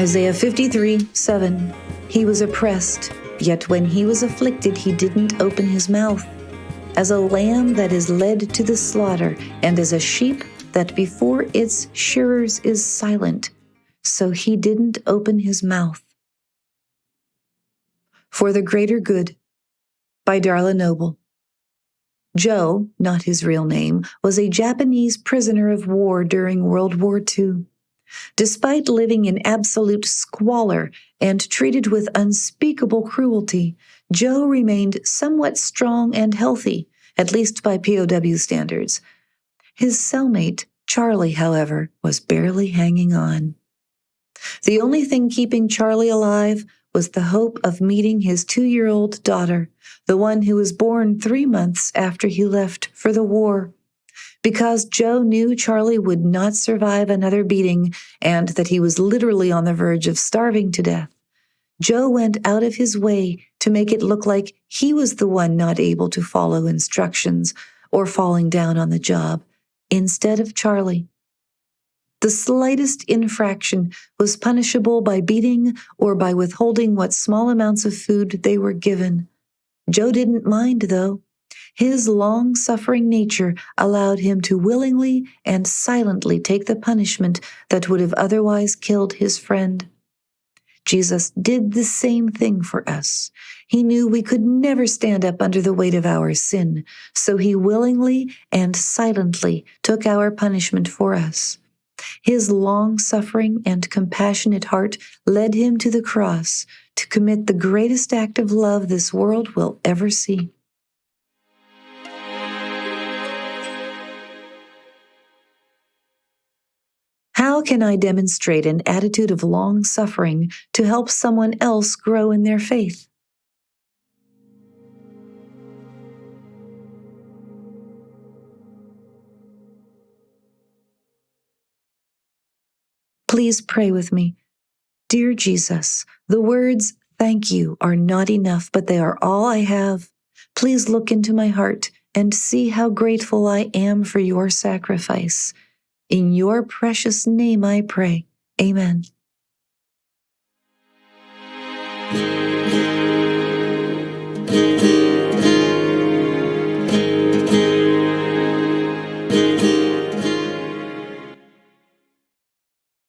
Isaiah 53:7. He was oppressed, yet when he was afflicted, he didn't open his mouth. As a lamb that is led to the slaughter, and as a sheep that before its shearers is silent, so he didn't open his mouth. For the Greater Good, by Darla Noble. Joe, not his real name, was a Japanese prisoner of war during World War II. Despite living in absolute squalor and treated with unspeakable cruelty, Joe remained somewhat strong and healthy, at least by POW standards. His cellmate, Charlie, however, was barely hanging on. The only thing keeping Charlie alive was the hope of meeting his 2-year-old daughter, the one who was born 3 months after he left for the war. Because Joe knew Charlie would not survive another beating and that he was literally on the verge of starving to death, Joe went out of his way to make it look like he was the one not able to follow instructions or falling down on the job, instead of Charlie. The slightest infraction was punishable by beating or by withholding what small amounts of food they were given. Joe didn't mind, though. His long-suffering nature allowed him to willingly and silently take the punishment that would have otherwise killed his friend. Jesus did the same thing for us. He knew we could never stand up under the weight of our sin, so he willingly and silently took our punishment for us. His long-suffering and compassionate heart led him to the cross to commit the greatest act of love this world will ever see. How can I demonstrate an attitude of long-suffering to help someone else grow in their faith? Please pray with me. Dear Jesus, the words "thank you" are not enough, but they are all I have. Please look into my heart and see how grateful I am for your sacrifice. In your precious name I pray. Amen.